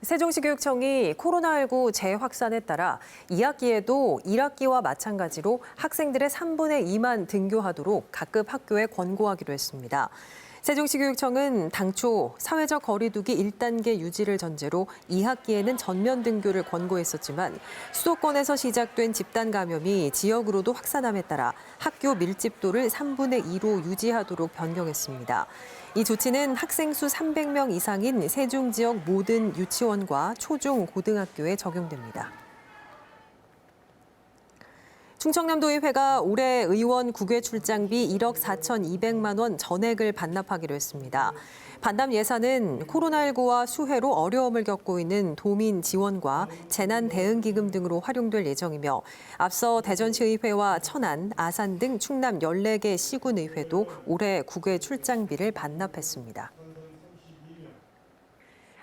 세종시 교육청이 코로나19 재확산에 따라 2학기에도 1학기와 마찬가지로 학생들의 3분의 2만 등교하도록 각급 학교에 권고하기로 했습니다. 세종시 교육청은 당초 사회적 거리 두기 1단계 유지를 전제로 2학기에는 전면 등교를 권고했었지만 수도권에서 시작된 집단 감염이 지역으로도 확산함에 따라 학교 밀집도를 3분의 2로 유지하도록 변경했습니다. 이 조치는 학생 수 300명 이상인 세종 지역 모든 유치원과 초중 고등학교에 적용됩니다. 충청남도의회가 올해 의원 국외 출장비 1억 4,200만 원 전액을 반납하기로 했습니다. 반납 예산은 코로나19와 수해로 어려움을 겪고 있는 도민 지원과 재난 대응 기금 등으로 활용될 예정이며 앞서 대전시의회와 천안, 아산 등 충남 14개 시군의회도 올해 국외 출장비를 반납했습니다.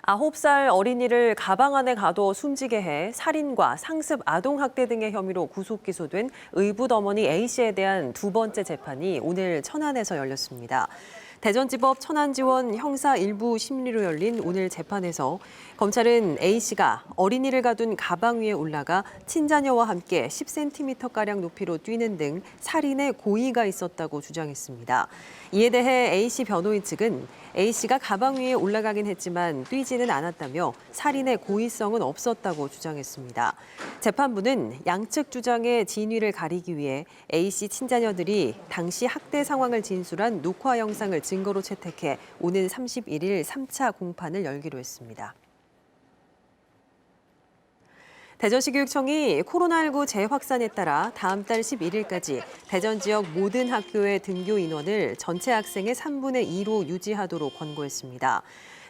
9살 어린이를 가방 안에 가둬 숨지게 해 살인과 상습 아동학대 등의 혐의로 구속 기소된 의붓 어머니 A씨에 대한 두 번째 재판이 오늘 천안에서 열렸습니다. 대전지법 천안지원 형사 1부 심리로 열린 오늘 재판에서 검찰은 A씨가 어린이를 가둔 가방 위에 올라가 친자녀와 함께 10cm가량 높이로 뛰는 등 살인의 고의가 있었다고 주장했습니다. 이에 대해 A씨 변호인 측은 A씨가 가방 위에 올라가긴 했지만 뛰지는 않았다며 살인의 고의성은 없었다고 주장했습니다. 재판부는 양측 주장의 진위를 가리기 위해 A씨 친자녀들이 당시 학대 상황을 진술한 녹화 영상을 증거로 채택해 오는 31일 3차 공판을 열기로 했습니다. 대전시 교육청이 코로나19 재확산에 따라 다음 달 11일까지 대전 지역 모든 학교의 등교 인원을 전체 학생의 3분의 2로 유지하도록 권고했습니다.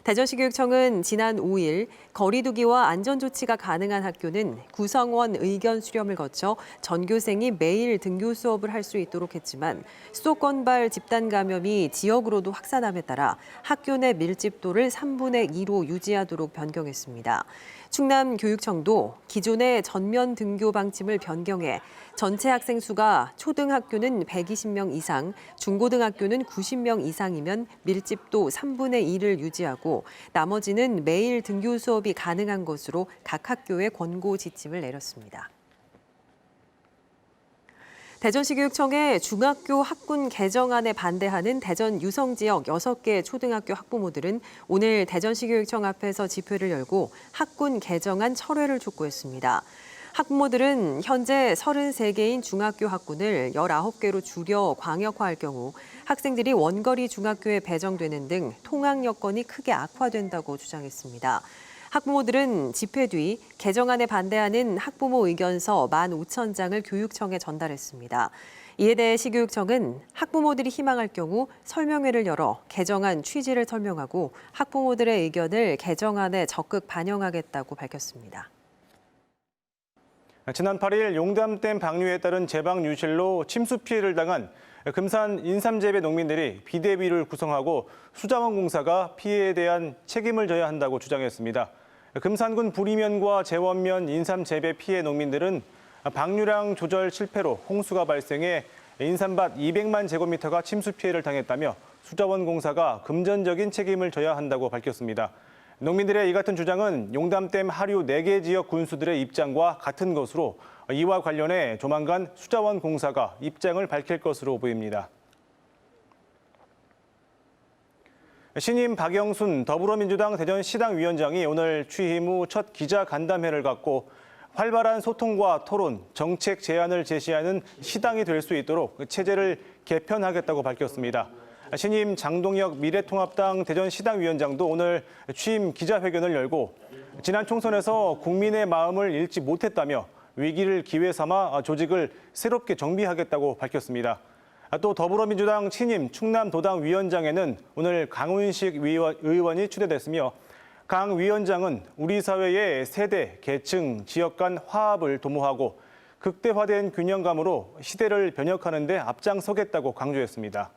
대전시 교육청은 지난 5일 거리 두기와 안전 조치가 가능한 학교는 구성원 의견 수렴을 거쳐 전교생이 매일 등교 수업을 할 수 있도록 했지만 수도권발 집단 감염이 지역으로도 확산함에 따라 학교 내 밀집도를 3분의 2로 유지하도록 변경했습니다. 충남교육청도 기존의 전면 등교 방침을 변경해 전체 학생 수가 초등학교는 120명 이상, 중고등학교는 90명 이상이면 밀집도 3분의 2를 유지하고 나머지는 매일 등교 수업이 가능한 것으로 각 학교에 권고 지침을 내렸습니다. 대전시 교육청의 중학교 학군 개정안에 반대하는 대전 유성 지역 6개 초등학교 학부모들은 오늘 대전시 교육청 앞에서 집회를 열고 학군 개정안 철회를 촉구했습니다. 학부모들은 현재 33개인 중학교 학군을 19개로 줄여 광역화할 경우 학생들이 원거리 중학교에 배정되는 등 통학 여건이 크게 악화된다고 주장했습니다. 학부모들은 집회 뒤 개정안에 반대하는 학부모 의견서 15,000장을 교육청에 전달했습니다. 이에 대해 시교육청은 학부모들이 희망할 경우 설명회를 열어 개정안 취지를 설명하고 학부모들의 의견을 개정안에 적극 반영하겠다고 밝혔습니다. 지난 8일 용담댐 방류에 따른 제방 유실로 침수 피해를 당한 금산 인삼재배 농민들이 비대위를 구성하고 수자원공사가 피해에 대한 책임을 져야 한다고 주장했습니다. 금산군 부리면과 재원면 인삼재배 피해 농민들은 방류량 조절 실패로 홍수가 발생해 인삼밭 200만 제곱미터가 침수 피해를 당했다며 수자원공사가 금전적인 책임을 져야 한다고 밝혔습니다. 농민들의 이 같은 주장은 용담댐 하류 4개 지역 군수들의 입장과 같은 것으로 이와 관련해 조만간 수자원공사가 입장을 밝힐 것으로 보입니다. 신임 박영순 더불어민주당 대전시당 위원장이 오늘 취임 후 첫 기자 간담회를 갖고 활발한 소통과 토론, 정책 제안을 제시하는 시당이 될 수 있도록 체제를 개편하겠다고 밝혔습니다. 신임 장동혁 미래통합당 대전시당 위원장도 오늘 취임 기자회견을 열고 지난 총선에서 국민의 마음을 읽지 못했다며 위기를 기회 삼아 조직을 새롭게 정비하겠다고 밝혔습니다. 또 더불어민주당 신임 충남도당 위원장에는 오늘 강훈식 의원이 추대됐으며 강 위원장은 우리 사회의 세대, 계층, 지역 간 화합을 도모하고 극대화된 균형감으로 시대를 변혁하는 데 앞장서겠다고 강조했습니다.